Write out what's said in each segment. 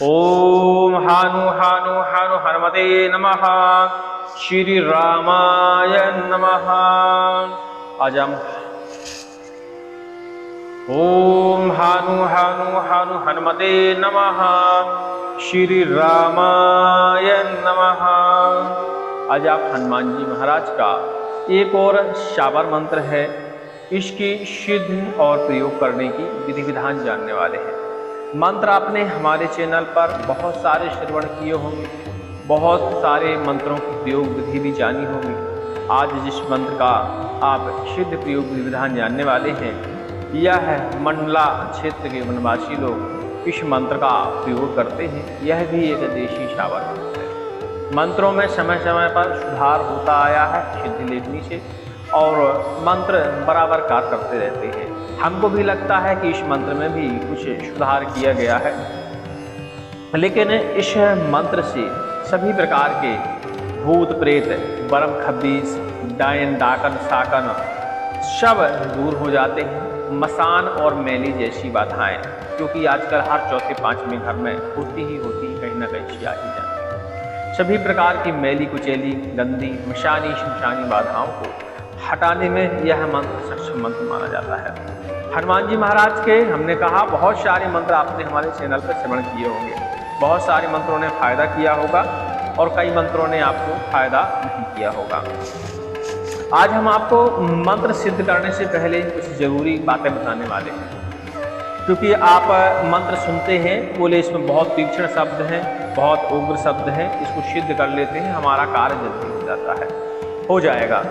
ओम हानु हानु हानु हनुमते नमः। श्री रामाय नमः। आज हम ओम हानु हानु हानु हनुमते नमः। श्री रामाय नमः। आज आप हनुमान जी महाराज का एक और शाबर मंत्र है, इसकी सिद्ध और प्रयोग करने की विधि विधान जानने वाले हैं। मंत्र आपने हमारे चैनल पर बहुत सारे श्रवण किए होंगे, बहुत सारे मंत्रों की प्रयोग विधि भी जानी होगी। आज जिस मंत्र का आप सिद्ध प्रयोग विधि विधान जानने वाले हैं, यह है मंडला क्षेत्र के वनवासी लोग इस मंत्र का प्रयोग करते हैं। यह भी एक देशी शाबर मंत्र है। मंत्रों में समय समय पर सुधार होता आया है सिद्धि लेखनी से, और मंत्र बराबर कार्य करते रहते हैं। हमको भी लगता है कि इस मंत्र में भी कुछ सुधार किया गया है, लेकिन इस मंत्र से सभी प्रकार के भूत प्रेत, बरम खब्बीस, डायन डाकन साकन सब दूर हो जाते हैं। मसान और मैली जैसी बाधाएं, क्योंकि आजकल हर चौथे पांचवें घर में होती ही कहीं ना कहीं आ ही जाती है। सभी प्रकार की मैली कुचैली, गंदी, मशानी शमशानी बाधाओं को हटाने में यह मंत्र सक्षम मंत्र माना जाता है। हनुमान जी महाराज के हमने कहा बहुत सारे मंत्र आपने हमारे चैनल पर श्रवण किए होंगे, बहुत सारे मंत्रों ने फायदा किया होगा और कई मंत्रों ने आपको फायदा नहीं किया होगा। आज हम आपको मंत्र सिद्ध करने से पहले कुछ जरूरी बातें बताने वाले हैं, क्योंकि आप मंत्र सुनते हैं, बोले इसमें बहुत तीक्ष्ण शब्द हैं, बहुत उग्र शब्द हैं, इसको सिद्ध कर लेते हैं, हमारा कार्य जल्दी हो जाता है, हो जाएगा।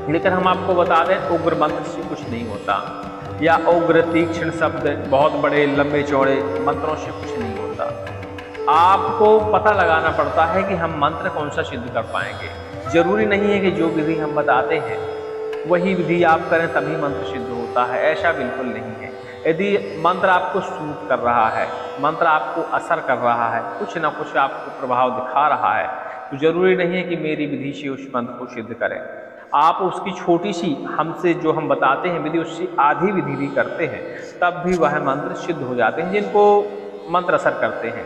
लेकिन हम आपको बता दें, उग्र मंत्र से कुछ नहीं होता, या उग्र तीक्ष्ण शब्द बहुत बड़े लंबे चौड़े मंत्रों से कुछ नहीं होता। आपको पता लगाना पड़ता है कि हम मंत्र कौन सा सिद्ध कर पाएंगे। जरूरी नहीं है कि जो विधि हम बताते हैं वही विधि आप करें तभी मंत्र सिद्ध होता है, ऐसा बिल्कुल नहीं है। यदि मंत्र आपको सूट कर रहा है, मंत्र आपको असर कर रहा है, कुछ ना कुछ आपको प्रभाव दिखा रहा है, तो जरूरी नहीं है कि मेरी विधि से उस मंत्र को सिद्ध करें। आप उसकी छोटी सी हमसे जो हम बताते हैं विधि, उससे आधी विधि भी करते हैं, तब भी वह मंत्र सिद्ध हो जाते हैं जिनको मंत्र असर करते हैं।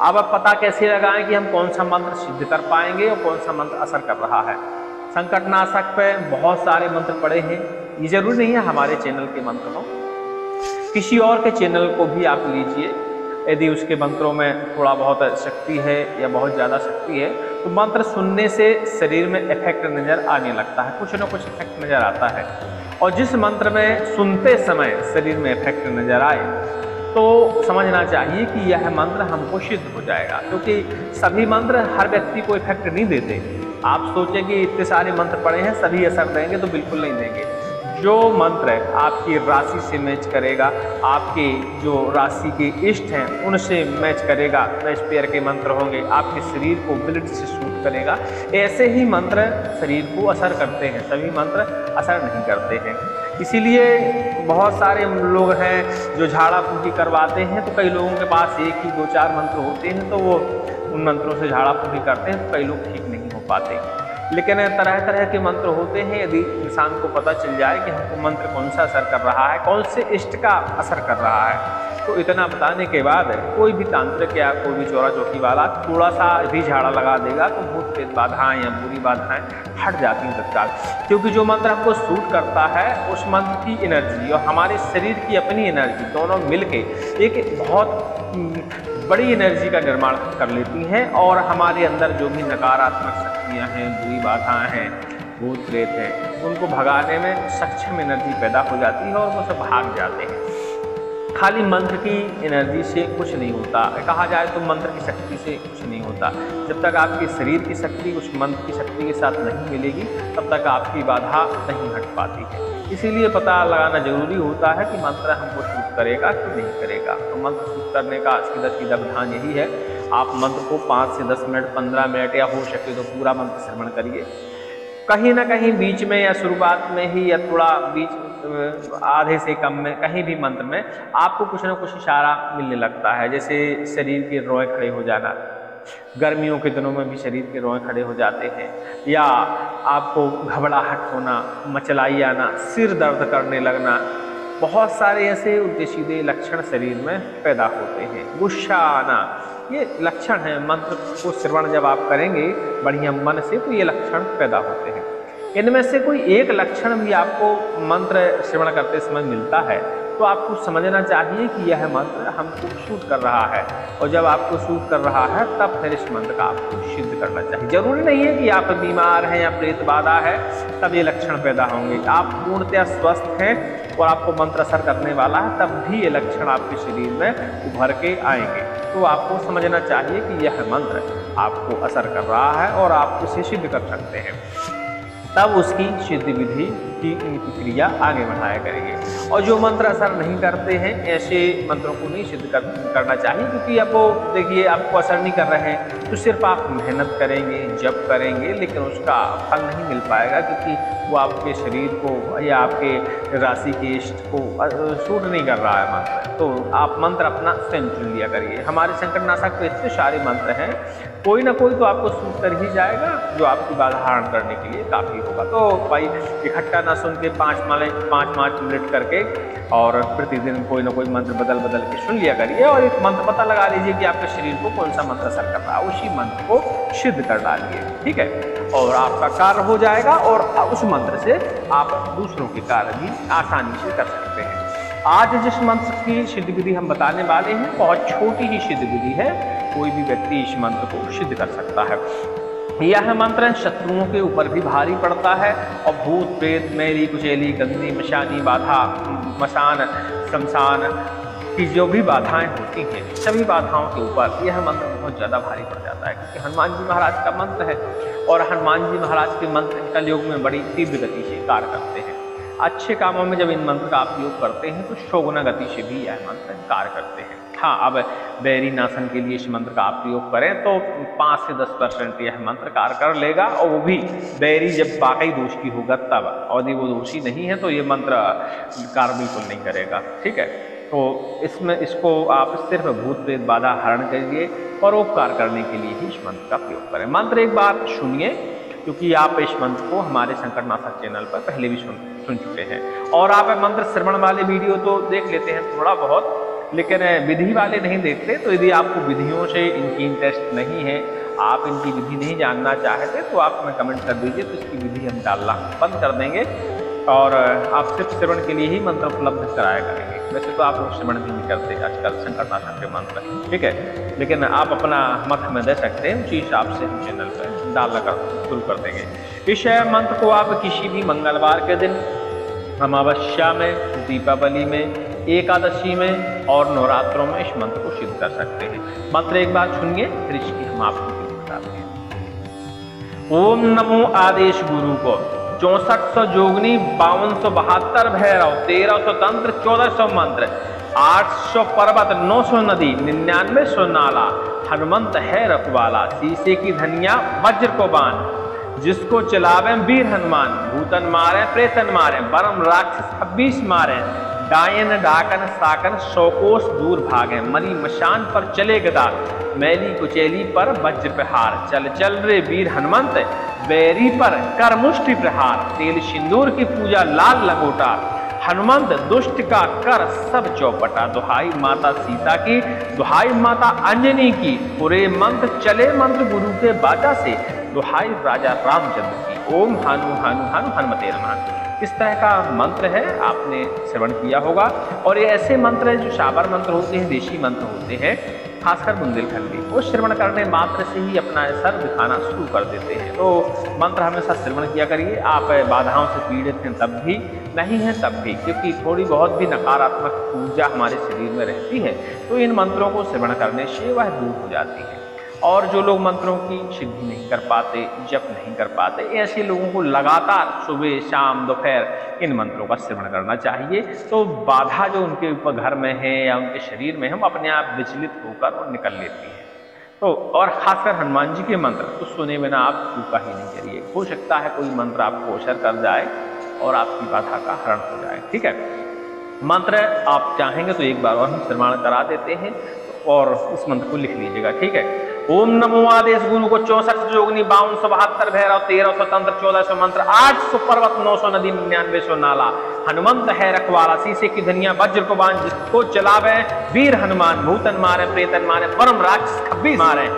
अब आप पता कैसे लगाएं कि हम कौन सा मंत्र सिद्ध कर पाएंगे और कौन सा मंत्र असर कर रहा है। संकटनाशक पे बहुत सारे मंत्र पड़े हैं, ये जरूरी नहीं है हमारे चैनल के मंत्र हो, किसी और के चैनल को भी आप लीजिए। यदि उसके मंत्रों में थोड़ा बहुत शक्ति है या बहुत ज़्यादा शक्ति है, तो मंत्र सुनने से शरीर में इफेक्ट नज़र आने लगता है, कुछ ना कुछ इफेक्ट नज़र आता है। और जिस मंत्र में सुनते समय शरीर में इफेक्ट नज़र आए तो समझना चाहिए कि यह मंत्र हमको सिद्ध हो जाएगा, क्योंकि सभी मंत्र हर व्यक्ति को इफेक्ट नहीं देते। आप सोचें कि इतने सारे मंत्र पड़े हैं सभी असर देंगे, तो बिल्कुल नहीं देंगे। जो मंत्र आपकी राशि से मैच करेगा, आपके जो राशि के इष्ट हैं उनसे मैच करेगा, मैच पेयर के मंत्र होंगे, आपके शरीर को ब्लड से सूट करेगा, ऐसे ही मंत्र शरीर को असर करते हैं, सभी मंत्र असर नहीं करते हैं। इसीलिए बहुत सारे लोग हैं जो झाड़ा फूकी करवाते हैं, तो कई लोगों के पास एक ही 2-4 मंत्र होते हैं, तो वो उन मंत्रों से झाड़ा फूकी करते हैं, तो कई लोग ठीक नहीं हो पाते। लेकिन तरह तरह के मंत्र होते हैं। यदि इंसान को पता चल जाए कि हमको मंत्र कौन सा असर कर रहा है, कौन से इष्ट का असर कर रहा है, तो इतना बताने के बाद कोई भी तांत्रिक या कोई भी चौरा चौकी वाला थोड़ा सा भी झाड़ा लगा देगा तो भूत प्रेत बाधाएं या बुरी बाधाएं हट जाती हैं तत्काल। क्योंकि जो मंत्र हमको सूट करता है उस मंत्र की एनर्जी और हमारे शरीर की अपनी एनर्जी दोनों मिलके एक बहुत बड़ी एनर्जी का निर्माण कर लेती हैं, और हमारे अंदर जो भी नकारात्मक शक्तियाँ हैं, बुरी बाधाएं हैं, भूत प्रेत हैं, उनको भगाने में सक्षम एनर्जी पैदा हो जाती है और वो सब भाग जाते हैं। खाली मंत्र की एनर्जी से कुछ नहीं होता, कहा जाए तो मंत्र की शक्ति से कुछ नहीं होता। जब तक आपके शरीर की शक्ति उस मंत्र की शक्ति के साथ नहीं मिलेगी, तब तक आपकी बाधा नहीं हट पाती है। इसीलिए पता लगाना जरूरी होता है कि मंत्र हमको सूट करेगा कि नहीं करेगा। तो मंत्र सूट करने का सीधा विधान यही है, आप मंत्र को 5 से 10 मिनट, 15 मिनट या हो सके तो पूरा मंत्र श्रवण करिए। कहीं ना कहीं बीच में या शुरुआत में ही या थोड़ा बीच आधे से कम में कहीं भी मंत्र में आपको कुछ ना कुछ इशारा मिलने लगता है, जैसे शरीर के रोए खड़े हो जाना, गर्मियों के दिनों में भी शरीर के रोए खड़े हो जाते हैं, या आपको घबराहट होना, मचलाई आना, सिर दर्द करने लगना, बहुत सारे ऐसे उल्टे सीधे लक्षण शरीर में पैदा होते हैं। गुस्सा आना, ये लक्षण है। मंत्र को श्रवण जब आप करेंगे बढ़िया मन से तो ये लक्षण पैदा होते हैं। इनमें से कोई एक लक्षण भी आपको मंत्र श्रवण करते समय मिलता है तो आपको समझना चाहिए कि यह मंत्र हमको सूट कर रहा है, और जब आपको सूट कर रहा है तब फिर इस मंत्र का आपको सिद्ध करना चाहिए। जरूरी नहीं है कि आप बीमार हैं या प्रेत बाधा है तब ये लक्षण पैदा होंगे। आप पूर्णतः स्वस्थ हैं और आपको मंत्र असर करने वाला है तब भी ये लक्षण आपके शरीर में उभर के आएंगे। तो आपको समझना चाहिए कि यह मंत्र आपको असर कर रहा है और आप उसे सिद्ध कर सकते हैं, तब उसकी सिद्ध विधि की इनकी क्रिया आगे बढ़ाया करेंगे। और जो मंत्र असर नहीं करते हैं ऐसे मंत्रों को नहीं सिद्ध करना चाहिए, क्योंकि अब वो देखिए आपको असर नहीं कर रहे हैं तो सिर्फ आप मेहनत करेंगे, जप करेंगे, लेकिन उसका फल नहीं मिल पाएगा, क्योंकि वो आपके शरीर को या आपके राशि के इष्ट को सूट नहीं कर रहा है मंत्र। तो आप मंत्र अपना स्वयं चुन लिया करिए। हमारे संकटनाशक तो इतने सारे मंत्र हैं, कोई ना कोई तो आपको सूट कर ही जाएगा जो आपकी बाधा हरण करने के लिए काफ़ी होगा। तो भाई इकट्ठा ना सुन के 5 मिनट करके और प्रतिदिन कोई ना कोई मंत्र बदल के सुन लिया करिए और एक मंत्र पता लगा लीजिए कि आपके शरीर को कौन सा मंत्र असर कर रहा है, उसी मंत्र को सिद्ध कर डालिए, ठीक है, और आपका कार्य हो जाएगा और उस मंत्र से आप दूसरों के कार्य भी आसानी से कर सकते हैं। आज जिस मंत्र की सिद्ध विधि हम बताने वाले हैं बहुत छोटी ही सिद्ध विधि है, कोई भी व्यक्ति इस मंत्र को सिद्ध कर सकता है। यह मंत्र शत्रुओं के ऊपर भी भारी पड़ता है और भूत प्रेत मैली कुचैली गंदी मशानी बाधा मसान शमशान की जो भी बाधाएं होती हैं सभी बाधाओं के ऊपर यह मंत्र बहुत ज़्यादा भारी पड़ जाता है, क्योंकि हनुमान जी महाराज का मंत्र है और हनुमान जी महाराज के मंत्र कलयुग में बड़ी तीव्र गति से कार्य करते हैं। अच्छे कामों में जब इन मंत्र का आप उपयोग करते हैं तो शोगुना गति से भी यह मंत्र कार्य करते हैं। हाँ, अब बैरी नाशन के लिए इस मंत्र का आप प्रयोग करें तो 5 से 10% यह मंत्र कार्य कर लेगा, और वो भी बैरी जब वाकई दोषी होगा तब, और यदि वो दोषी नहीं है तो ये मंत्र कार्य बिल्कुल नहीं करेगा, ठीक है। तो इसको आप सिर्फ भूत प्रेत बाधा हरण करिए, परोपकार करने के लिए ही इस मंत्र का प्रयोग करें। मंत्र एक बार सुनिए, क्योंकि आप इस मंत्र को हमारे संकटनाशक चैनल पर पहले भी सुन चुके हैं, और आप मंत्र श्रवण वाले वीडियो तो देख लेते हैं थोड़ा बहुत, लेकिन विधि वाले नहीं देखते। तो यदि आपको विधियों से इनकी इंटरेस्ट नहीं है, आप इनकी विधि नहीं जानना चाहते तो आप हमें कमेंट कर दीजिए, तो इसकी विधि हम डालना बंद कर देंगे और आप सिर्फ श्रवण के लिए ही मंत्र उपलब्ध कराया करेंगे। वैसे तो आप लोग श्रवण भी नहीं करते आजकल संकटनाशक के मंत्र, ठीक है, लेकिन आप अपना मत हमें दे सकते हैं, उसी हिसाब से हम चैनल पर डालना शुरू कर देंगे। इस मंत्र को आप किसी भी मंगलवार के दिन, अमावस्या में, दीपावली में, एकादशी में और नवरात्रों में इस मंत्र को सिद्ध कर सकते हैं। मंत्र एक बार सुनिए फिर इसकी हम आपको बताते हैं। ओम नमो आदेश गुरु को 6400 जोगनी 5272 भैरव 1300 तंत्र 1400 मंत्र 800 पर्वत 900 नदी 9900 नाला हनुमंत है रखवाला शीशे की धनिया वज्र को बाण जिसको चलावे वीर हनुमान भूतन मारे प्रेतन मारे परम राक्षस 26 मारे डायन डाकन साकन 100 कोस दूर भागे मरी मशान पर चले गदा मैली कुचैली पर वज्र प्रहार चल चल रे वीर हनुमंत बैरी पर कर मुष्टि प्रहार तेल सिंदूर की पूजा लाल लंगोटा हनुमंत दुष्ट का कर सब चौपटा दुहाई माता सीता की दुहाई माता अंजनी की पूरे मंत्र चले मंत्र गुरु के बाजा से दुहाई राजा रामचंद्र की ओम हनु हनु हनु हनुमते नमः। इस तरह का मंत्र है, आपने श्रवण किया होगा। और ये ऐसे मंत्र हैं जो साबर मंत्र होते हैं, देशी मंत्र होते हैं, खासकर बुंदेलखंडी, वो श्रवण करने मात्र से ही अपना असर दिखाना शुरू कर देते हैं। तो मंत्र हमेशा श्रवण किया करिए, आप बाधाओं से पीड़ित हैं तब भी, नहीं है तब भी, क्योंकि थोड़ी बहुत भी नकारात्मक ऊर्जा हमारे शरीर में रहती है तो इन मंत्रों को श्रवण करने से वह दूर हो जाती है। और जो लोग मंत्रों की सिद्धि नहीं कर पाते, जप नहीं कर पाते, ऐसे लोगों को लगातार सुबह शाम दोपहर इन मंत्रों का श्रवण करना चाहिए। तो बाधा जो उनके ऊपर घर में है या उनके शरीर में हम अपने आप विचलित होकर वो निकल लेती है। तो और खासकर हनुमान जी के मंत्र तो सुने बिना आप चूका ही नहीं करिए, हो सकता है कोई मंत्र आपको असर कर जाए और आपकी बाधा का हरण हो जाए, ठीक है। मंत्र आप चाहेंगे तो एक बार और हम श्रवण करा देते हैं और इस मंत्र को लिख लीजिएगा, ठीक है। ओम नमो आदेश गुरु को 64 जोगनी 52 72 भैरव 13 स्वतंत्र 1400 मंत्र 800 पर्वत 900 नदी 9900 नाला। हनुमंत है रखवाला शीशे की धनिया वज्र को बांध जिसको चलावे वीर हनुमान भूतन मारे प्रेतन मारे परम राक्षस 26 मारे।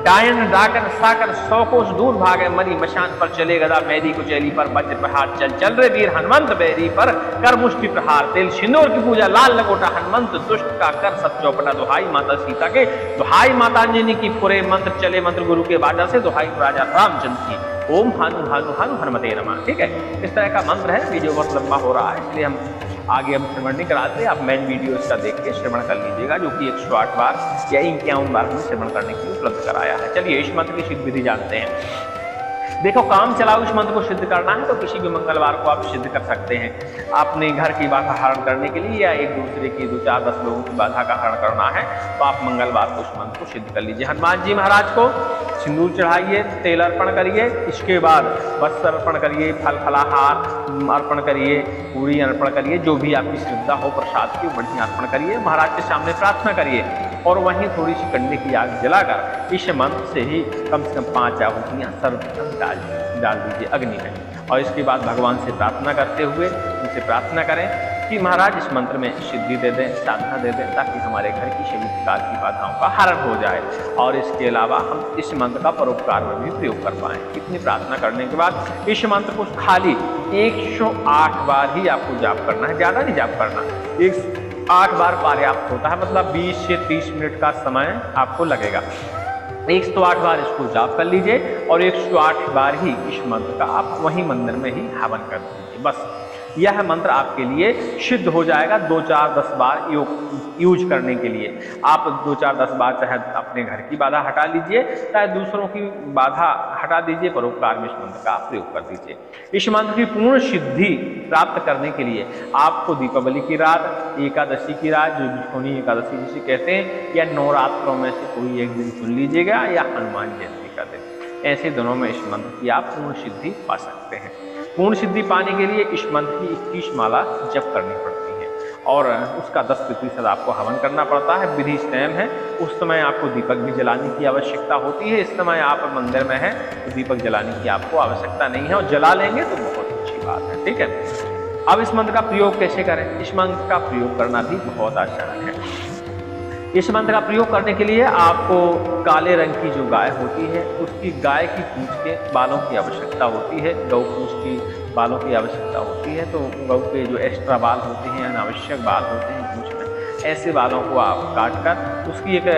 डायन डाकन साकर 100 कोस दूर भागे मरी मशान पर चले गदा मैरी को चैली पर वज्र प्रहार चल चल रे वीर हनुमंत बैरी पर कर मुष्टि प्रहार तेल सिंदूर की पूजा लाल लंगोटा हनुमंत दुष्ट का कर सब चौपटा। दुहाई माता सीता के दुहाई माता अंजनी की पूरे मंत्र चले मंत्र गुरु के बाजा से दुहाई राजा रामचंद्र की। ओम हानु हानु हानु हनुमते नमः। ठीक है, इस तरह का मंत्र है। वीडियो बहुत लंबा हो रहा है इसलिए हम आगे हम श्रवण नहीं कराते, आप मेन वीडियो इसका देख के श्रवण कर लीजिएगा, जो कि 108 बार या 51 बार हमने श्रवण करने के लिए उपलब्ध कराया है। चलिए इस मंत्र की सिद्ध विधि जानते हैं। देखो, काम चलाओ इस मंत्र को सिद्ध करना है तो किसी भी मंगलवार को आप सिद्ध कर सकते हैं। अपने घर की बाधा हरण करने के लिए या एक दूसरे की 2 4 10 लोगों की बाधा का हरण करना है तो आप मंगलवार को इस मंत्र को सिद्ध कर लीजिए। हनुमान जी महाराज को सिंदूर चढ़ाइए, तेल अर्पण करिए, इसके बाद वस्त्र अर्पण करिए, फल फलाहार अर्पण करिए, पूरी अर्पण करिए, जो भी आपकी श्रद्धा हो प्रसाद की बढ़िया अर्पण करिए। महाराज के सामने प्रार्थना करिए और वहीं थोड़ी सी कंडे की आग जलाकर इस मंत्र से ही कम से कम 5 आहुतियाँ सर्वप्रथम डाल दीजिए अग्नि में। और इसके बाद भगवान से प्रार्थना करते हुए उनसे प्रार्थना करें कि महाराज इस मंत्र में सिद्धि दे दें, साधना दे दें, ताकि हमारे घर की सभी प्रकार की बाधाओं का हरण हो जाए और इसके अलावा हम इस मंत्र का परोपकार में भी प्रयोग कर पाएँ। इतनी प्रार्थना करने के बाद इस मंत्र को खाली 108 बार ही आपको जाप करना है, ज़्यादा नहीं जाप करना। 108 बार पर्याप्त होता है, मतलब 20 से 30 मिनट का समय आपको लगेगा। 108 बार इसको जाप कर लीजिए और 108 बार ही इस मंत्र का आप वहीं मंदिर में ही हवन कर दीजिए। बस यह मंत्र आपके लिए सिद्ध हो जाएगा 2 4 10 बार यूज करने के लिए। आप 2 4 10 बार चाहे अपने घर की बाधा हटा लीजिए, चाहे दूसरों की बाधा हटा दीजिए, परोपकार में इस मंत्र का प्रयोग कर दीजिए। इस मंत्र की पूर्ण सिद्धि प्राप्त करने के लिए आपको दीपावली की रात, एकादशी की रात, जो बिछौनी एकादशी जिसे कहते हैं, या नवरात्रों में से कोई एक दिन चुन लीजिएगा या हनुमान जयंती का दिन, ऐसे दिनों में इस मंत्र की आप पूर्ण सिद्धि पा सकते हैं। पूर्ण सिद्धि पाने के लिए इस मंत्र की 21 माला जप करनी पड़ती है और उसका 10% आपको हवन करना पड़ता है। विधि स्वयं है, उस समय आपको दीपक भी जलाने की आवश्यकता होती है। इस समय आप मंदिर में हैं तो दीपक जलाने की आपको आवश्यकता नहीं है, और जला लेंगे तो बहुत अच्छी बात है। ठीक है, अब इस मंत्र का प्रयोग कैसे करें? इस मंत्र का प्रयोग करना भी बहुत आसान है। इस मंत्र का प्रयोग करने के लिए आपको काले रंग की जो गाय होती है उसकी गाय की पूंछ के बालों की आवश्यकता होती है, गौ पूंछ की बालों की आवश्यकता होती है। तो गौ के जो एक्स्ट्रा बाल होते हैं, अनावश्यक बाल होते हैं पूंछ में, ऐसे बालों को आप काट कर उसकी एक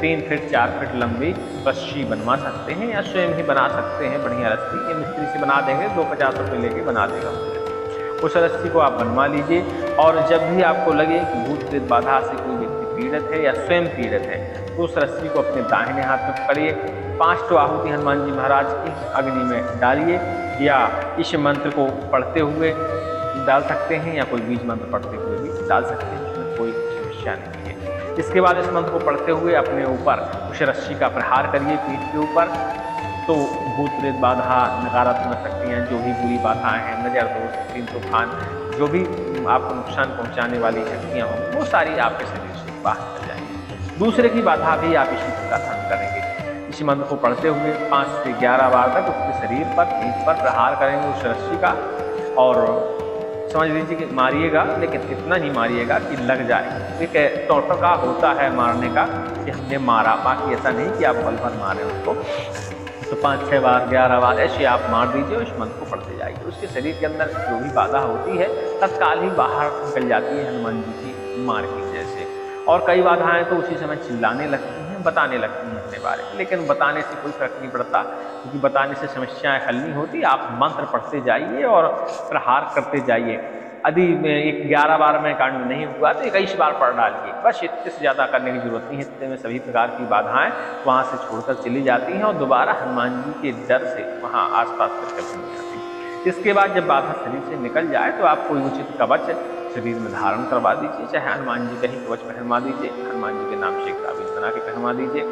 3 फीट 4 फीट लंबी रस्सी बनवा सकते हैं या स्वयं ही बना सकते हैं। बढ़िया रस्सी ये मिस्त्री से बना देंगे, 250 रुपये लेके बना देगा। उस रस्सी को आप बनवा लीजिए और जब भी आपको लगे कि भूत प्रेत बाधा से कोई व्यक्ति पीड़ित है या स्वयं पीड़ित है तो उस रस्सी को अपने दाहिने हाथ में पकड़िए, 5 आहुति हनुमान जी महाराज की अग्नि में डालिए या इस मंत्र को पढ़ते हुए डाल सकते हैं या कोई बीज मंत्र पढ़ते हुए भी डाल सकते हैं, इसमें कोई समस्या नहीं है। इसके बाद इस मंत्र को पढ़ते हुए अपने ऊपर उस रस्सी का प्रहार करिए पीठ के ऊपर, तो भूत प्रेत बाधा, नकारात्मक शक्तियाँ, जो भी बुरी बाधाएँ हैं, नजर दोष, तीन तूफान, जो भी आपको नुकसान पहुँचाने वाली शक्तियाँ हों वो सारी आपके शरीर से बाहर चल जाएंगी। दूसरे की बाधा भी आप इसी प्रकार हल करेंगे। इसी मंत्र को पढ़ते हुए 5 से 11 बार तक उसके शरीर पर, पीठ पर प्रहार करेंगे उस रस्सी का, और समझ लीजिए कि मारिएगा, लेकिन इतना ही मारिएगा कि लग जाए। एक टोटका होता है मारने का कि हमने मारा, बाकी ऐसा नहीं कि आप पल भर मारें उसको। तो 5 6 बार 11 बार ऐसे आप मार दीजिए और इस मंत्र को पढ़ते जाइए। उसके शरीर के अंदर जो भी बाधा होती है तत्काल ही बाहर निकल जाती है हनुमान जी की मार की जैसे। और कई बाधाएं तो उसी समय चिल्लाने लगती हैं, बताने लगती हैं अपने बारे में, लेकिन बताने से कोई फर्क नहीं पड़ता, क्योंकि बताने से समस्याएं हल नहीं होती। आप मंत्र पढ़ते जाइए और प्रहार करते जाइए। यदि 11 बार में कांड नहीं हुआ तो 21 बार पढ़ डालिए, बस इससे ज़्यादा करने की जरूरत नहीं है। इतने में सभी प्रकार की बाधाएं वहाँ से छोड़कर चली जाती हैं और दोबारा हनुमान जी के डर से वहाँ आसपास तक कभी नहीं आती। इसके बाद जब बाधा शरीर से निकल जाए तो आप कोई उचित कवच शरीर में धारण करवा दीजिए, चाहे हनुमान जी का ही कवच पहनवा दीजिए, हनुमान जी के नाम से एक ताबीज बना के पहनवा दीजिए।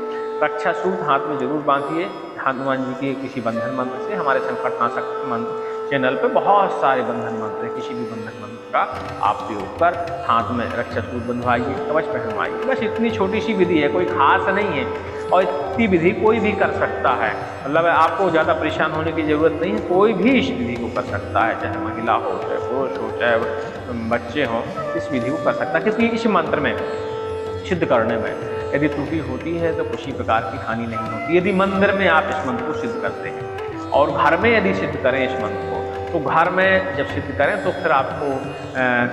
रक्षा सूत्र हाथ में जरूर बांधिए हनुमान जी के किसी बंधन मंत्र से। हमारे संकटनाशक मंत्र चैनल पे बहुत सारे बंधन मंत्र हैं, किसी भी बंधन मंत्र का आप प्रयोग कर हाथ में रक्षा सूत्र बंधवाइए, कवच पहनवाइए। बस इतनी छोटी सी विधि है, कोई खास नहीं है। और इतनी विधि कोई भी कर सकता है, मतलब आपको ज़्यादा परेशान होने की ज़रूरत नहीं है, कोई भी इस विधि को कर सकता है, चाहे महिला हो, चाहे पुरुष हो, चाहे बच्चे हों, इस विधि को कर सकता है। क्योंकि इस मंत्र में सिद्ध करने में यदि त्रुटि होती है तो किसी प्रकार की हानि नहीं होती। यदि मंदिर में आप इस मंत्र को सिद्ध करते हैं और घर में यदि सिद्ध करें इस मंत्र को, तो घर में जब सिद्ध करें तो फिर आपको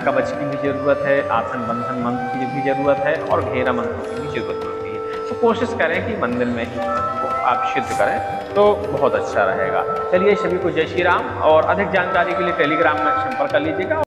कवच की भी ज़रूरत है, आसन बंधन मंत्र की भी ज़रूरत है और घेरा मंत्रों की भी ज़रूरत होती है। तो कोशिश करें कि मंदिर में ही इस मंत्र को आप सिद्ध करें तो बहुत अच्छा रहेगा। चलिए सभी को जय श्री राम, और अधिक जानकारी के लिए टेलीग्राम में संपर्क कर लीजिएगा।